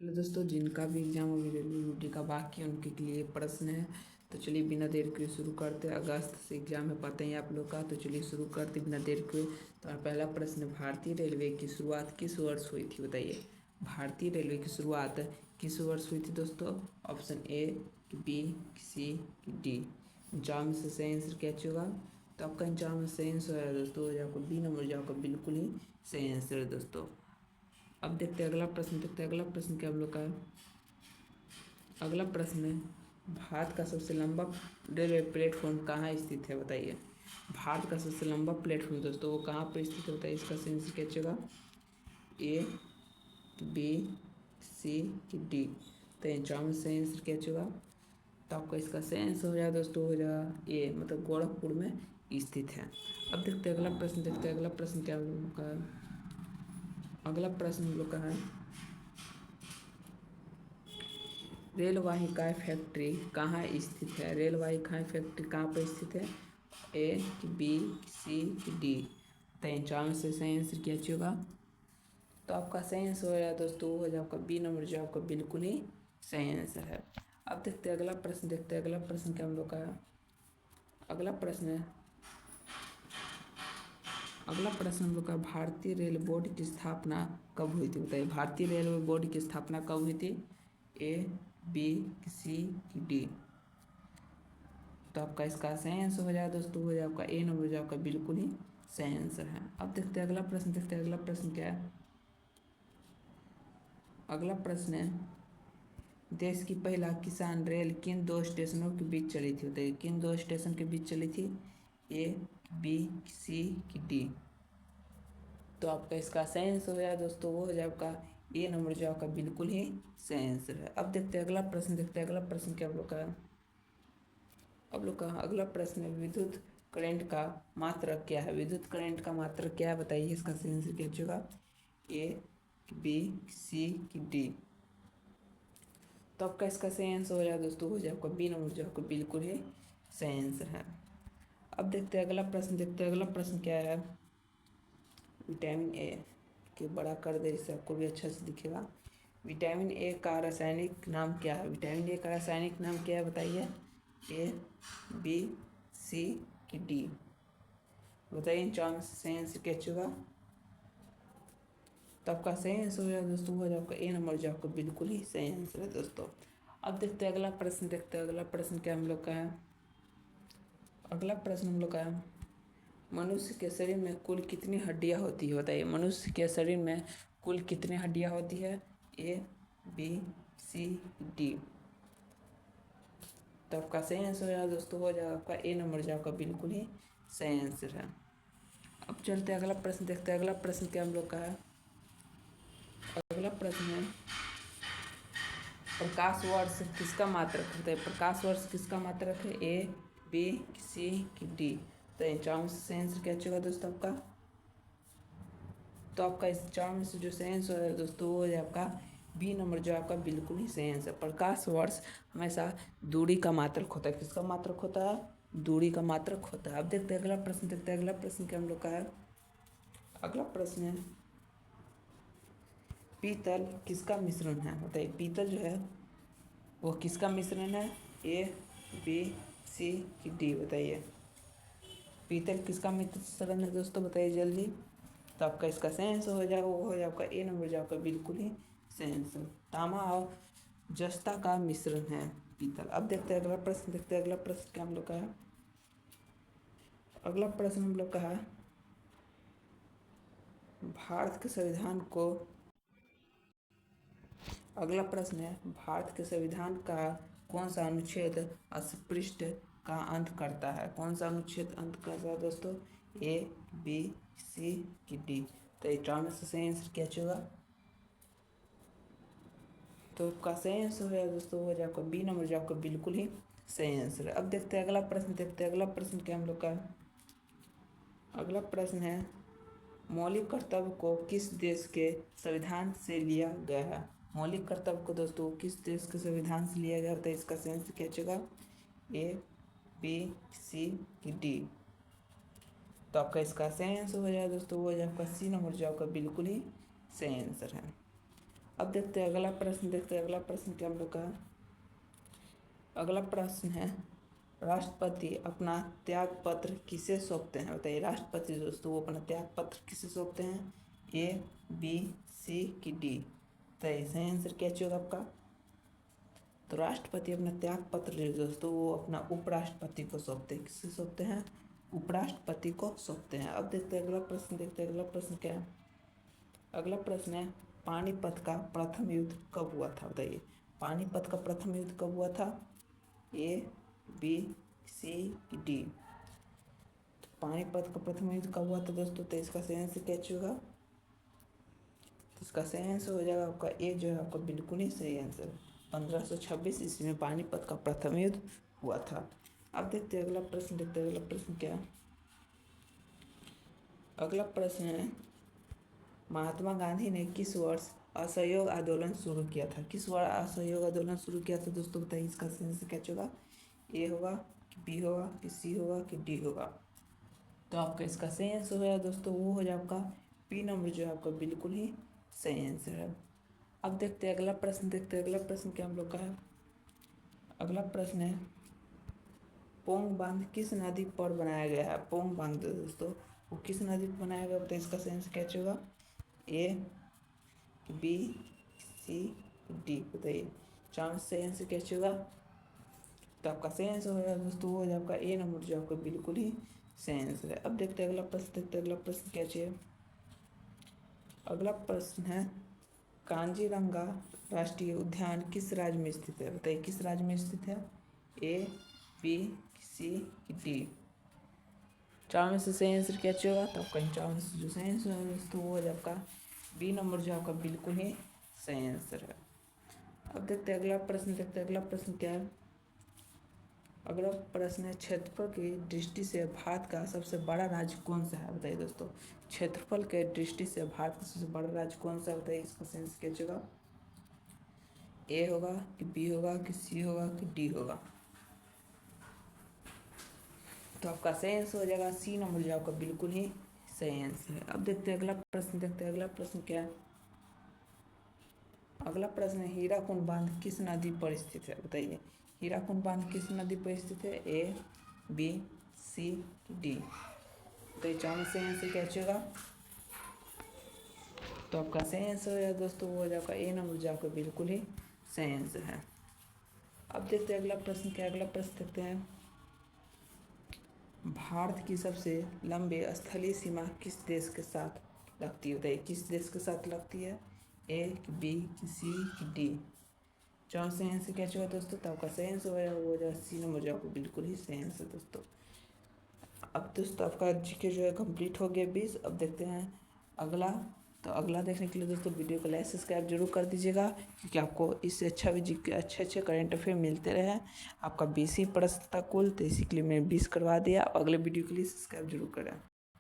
Hello दोस्तों, जिनका भी एग्जाम अभी रेलवे का बाकी है उनके लिए प्रश्न है। तो चलिए बिना देर के शुरू करते हैं। अगस्त से एग्जाम है, पता ही आप लोग का। तो चलिए शुरू करते बिना देर के। तो पहला प्रश्न, भारतीय रेलवे की शुरुआत किस वर्ष हुई थी, बताइए। भारतीय रेलवे की शुरुआत किस वर्ष हुई थी दोस्तों? Option A, B, C, D. 49 में से सही आंसर क्या होगा? तो आपका 49 में सही आंसर है दोस्तों, हो जाएगा बी नंबर, जाएगा बिल्कुल ही सही आंसर है दोस्तों। अब देखते हैं अगला प्रश्न। देखते हैं अगला प्रश्न क्या हम लोग का है। अगला प्रश्न है, भारत का सबसे लंबा रेलवे प्लेटफॉर्म कहाँ स्थित है, बताइए। भारत का सबसे लंबा प्लेटफॉर्म दोस्तों वो कहाँ पर स्थित है, बताइए। इसका सही आंसर क्या होगा? ए, बी, सी, डी। तो 51 में सही आंसर क्या होगा? तो आपका इसका सही आंसर हो जाएगा दोस्तों, हो जाएगा ए, मतलब गोरखपुर में स्थित है। अब देखते हैं अगला प्रश्न। देखते हैं अगला प्रश्न क्या हम लोग का है। अगला प्रश्न हम लोग का है, रेल वाहिका फैक्ट्री कहाँ स्थित है? रेल वाहिका फैक्ट्री कहाँ पर स्थित है? ए, बी, सी, डी। तो 51 में से सही आंसर क्या होगा? तो आपका सही आंसर हो जाएगा दोस्तों, हो जाए आपका बी नंबर, जो आपका बिल्कुल ही सही आंसर है। अब देखते हैं अगला प्रश्न। देखते हैं अगला प्रश्न क्या हम लोग का है। अगला प्रश्न है, अगला प्रश्न हम लोग का, भारतीय रेल बोर्ड की स्थापना कब हुई थी, बताइए। भारतीय रेलवे बोर्ड की स्थापना कब हुई थी? ए, बी, सी, डी। तो आपका इसका सही आंसर हो जाएगा दोस्तों, हो जाएगा आपका ए नंबर, जो आपका बिल्कुल ही सही आंसर है। अब देखते हैं अगला प्रश्न। देखते हैं अगला प्रश्न क्या है। अगला प्रश्न है, देश की पहला किसान रेल किन दो स्टेशनों के बीच चली थी, बताइए। किन दो स्टेशन के बीच चली थी? ए, बी, सी, डी। तो आपका इसका सही आंसर हो जाएगा दोस्तों, वो हो जाए आपका ए नंबर, जो आपका बिल्कुल ही सही आंसर है। अब देखते हैं अगला प्रश्न। देखते हैं अगला प्रश्न क्या हम लोग का है। अब लोग का अगला प्रश्न है, विद्युत करंट का मात्रक क्या है? विद्युत करंट का मात्रक क्या है, बताइए। इसका सही आंसर क्या होगा? ए, बी, सी, डी। तो आपका इसका सही आंसर हो जाएगा दोस्तों, हो जाए आपका बी नंबर, जो आपका बिल्कुल ही सही आंसर है। अब देखते हैं अगला प्रश्न। देखते हैं अगला प्रश्न क्या है। विटामिन ए के बड़ा कर दे, इससे आपको भी अच्छा से दिखेगा। विटामिन ए का रासायनिक नाम क्या है? विटामिन ए का रासायनिक नाम क्या है, बताइए। ए, बी, सी, डी। बताइए, चांस से सही आंसर क्या होगा? तो आपका सही आंसर हो जाएगा दोस्तों, हो जाए आपका ए नंबर, जो आपका बिल्कुल ही सही आंसर है दोस्तों। अब देखते हैं अगला प्रश्न। देखते हैं अगला प्रश्न क्या हम लोग का है। अगला प्रश्न हम लोग का है, मनुष्य के शरीर में कुल कितनी हड्डियां होती है, बताइए। मनुष्य के शरीर में कुल कितनी हड्डियां होती है? ए, बी, सी, डी। तो आपका सही आंसर हो जाएगा दोस्तों, हो जाएगा आपका ए नंबर, जो आपका बिल्कुल ही सही आंसर है। अब चलते हैं अगला प्रश्न। देखते हैं अगला प्रश्न क्या हम लोग का है। अगला प्रश्न है, प्रकाश वर्ष किसका मात्रक होता है? प्रकाश वर्ष किसका मात्रक है? ए, बी, सी, डी। तो 51 से सही आंसर क्या होगा दोस्तों आपका? तो आपका इस 51 में से जो सही आंसर है दोस्तों, वो है आपका बी नंबर, जो आपका बिल्कुल ही सही आंसर। प्रकाश वर्ष हमेशा दूरी का मात्रक होता है। किसका मात्रक होता है? दूरी का मात्रक होता है। अब देखते हैं अगला प्रश्न। देखते हैं अगला प्रश्न क्या हम लोग का है। अगला प्रश्न है, पीतल किसका मिश्रण है, बताइए। पीतल जो है वो किसका मिश्रण है? ए, बी, सी, डी। बताइए, पीतल किसका मिश्रण है दोस्तों, बताइए जल्दी। तो आपका इसका सही आंसर हो जाएगा, वो हो जाए आपका ए नंबर, जो आपका बिल्कुल ही सही आंसर। तांबा और जस्ता का मिश्रण है पीतल। अब देखते हैं अगला प्रश्न। देखते हैं अगला प्रश्न क्या हम लोग का है। अगला प्रश्न हम लोग का है, भारत के संविधान को, अगला प्रश्न है, भारत के संविधान का कौन सा अनुच्छेद अस्पृश्य का अंत करता है? कौन सा अनुच्छेद अंत करता है दोस्तों? ए, बी, सी, डी। तो 51 से सही आंसर क्या होगा? तो आपका सही आंसर है दोस्तों, हो जाए आपका बी नंबर, जो आपका बिल्कुल ही सही आंसर है। अब देखते हैं अगला प्रश्न। देखते हैं अगला प्रश्न क्या हम लोग का। अगला प्रश्न है, मौलिक कर्तव्य को किस देश के संविधान से लिया गया है? मौलिक कर्तव्य को दोस्तों किस देश के संविधान से लिया गया होता है? इसका सही आंसर क्या होगा? ए, बी, सी, डी। तो आपका इसका सही आंसर हो जाएगा दोस्तों, वो हो जाए आपका सी नंबर, जो आपका बिल्कुल ही सही आंसर है। अब देखते हैं अगला प्रश्न, अगला प्रश्न क्या हम लोग का। अगला प्रश्न है, राष्ट्रपति अपना त्याग पत्र किसे सौंपते हैं? बताइए, राष्ट्रपति दोस्तों वो अपना त्याग पत्र किसे सौंपते हैं? ए, बी, सी की डी? बताइए सही आंसर क्या होगा आपका। तो राष्ट्रपति अपना त्याग पत्र जो दोस्तों वो अपना उपराष्ट्रपति को सौंपते हैं। किससे सौंपते हैं? उपराष्ट्रपति को सौंपते हैं। अब देखते हैं अगला प्रश्न, अगला प्रश्न क्या है। अगला प्रश्न है, पानीपत का प्रथम युद्ध कब हुआ था? बताइए, पानीपत का प्रथम युद्ध कब हुआ था? ए, बी, सी, डी? तो पानीपत का प्रथम युद्ध कब हुआ था दोस्तों? तो इसका सही आंसर क्या होगा? तो इसका सही आंसर हो जाएगा आपका ए, जो है आपका बिल्कुल ही सही आंसर। 1526 ईस्वी में पानीपत का प्रथम युद्ध हुआ था। अब देखते हैं अगला प्रश्न, अगला प्रश्न क्या है। अगला प्रश्न है, महात्मा गांधी ने किस वर्ष असहयोग आंदोलन शुरू किया था? किस वर्ष असहयोग आंदोलन शुरू किया था दोस्तों? बताइए इसका सही आंसर क्या होगा। ए होगा कि बी होगा कि सी होगा कि डी होगा? तो आपका इसका सही आंसर होगा दोस्तों, वो हो जाए आपका बी नंबर, जो है आपका बिल्कुल ही सही आंसर है। अब देखते हैं अगला प्रश्न, अगला प्रश्न क्या हम लोग का है। अगला प्रश्न है, पोंग बांध किस नदी पर बनाया गया है? पोंग बांध दोस्तों वो किस नदी पर बनाया गया? बताइए इसका सही आंसर क्या होगा। ए, बी, सी, डी? बताइए चार सही आंसर क्या होगा। तो आपका सही आंसर होगा दोस्तों वो हो आपका ए नंबर, जो आपका बिल्कुल ही सही आंसर है। अब देखते हैं अगला प्रश्न, अगला प्रश्न क्या चाहिए। अगला प्रश्न है, कांजीरंगा राष्ट्रीय उद्यान किस राज्य में स्थित है? बताइए किस राज्य में स्थित है? ए, बी, सी, डी? चार में से सही आंसर क्या होगा। तो आपका चार में से जो सही आंसर है दोस्तों वो है आपका बी नंबर, जो आपका बिल्कुल ही सही आंसर है। अब देखते हैं अगला प्रश्न, अगला प्रश्न क्या है। अगला प्रश्न है, क्षेत्रफल की दृष्टि से भारत का सबसे बड़ा राज्य कौन सा है? बताइए दोस्तों, क्षेत्रफल के दृष्टि से भारत का सबसे बड़ा राज्य कौन सा है? बताइए इसका सही आंसर क्या होगा। ए होगा कि बी होगा कि सी होगा कि डी होगा? तो आपका सही आंसर हो जाएगा सी नंबर, जो आपका बिल्कुल ही सही आंसर है। अब देखते हैं अगला प्रश्न, अगला प्रश्न क्या है। अगला प्रश्न है, हीराकुंड बांध किस नदी पर स्थित है? बताइए हीराकुंड बांध किस नदी पर स्थित है? ए, बी, सी, डी? तो ये चार में सही आंसर क्या होगा। तो आपका सही आंसर हो जाएगा दोस्तों वो हो जाएगा ए नंबर, जो आपका बिल्कुल ही सही आंसर है। अब देखते हैं अगला प्रश्न क्या। अगला प्रश्न देखते हैं, भारत की सबसे लंबी स्थलीय सीमा किस देश के साथ लगती है? बताइए किस देश के साथ लगती है? ए, बी, सी, डी? चार सही आंसर क्या होगा दोस्तों। तो आपका सही आंसर वो हो जाएगा सी नंबर, जो आपको बिल्कुल ही सही आंसर दोस्तों। अब दोस्तों आपका जीके जो है कंप्लीट हो गया 20। अब देखते हैं अगला। तो अगला देखने के लिए दोस्तों वीडियो को लाइक सब्सक्राइब जरूर कर दीजिएगा, क्योंकि आपको इससे अच्छा भी जीके अच्छे करंट अफेयर मिलते रहे। आपका 20 ही प्रश्न था कुल, तो इसी के लिए मैंने 20 करवा दिया। अगले वीडियो के लिए सब्सक्राइब जरूर करें।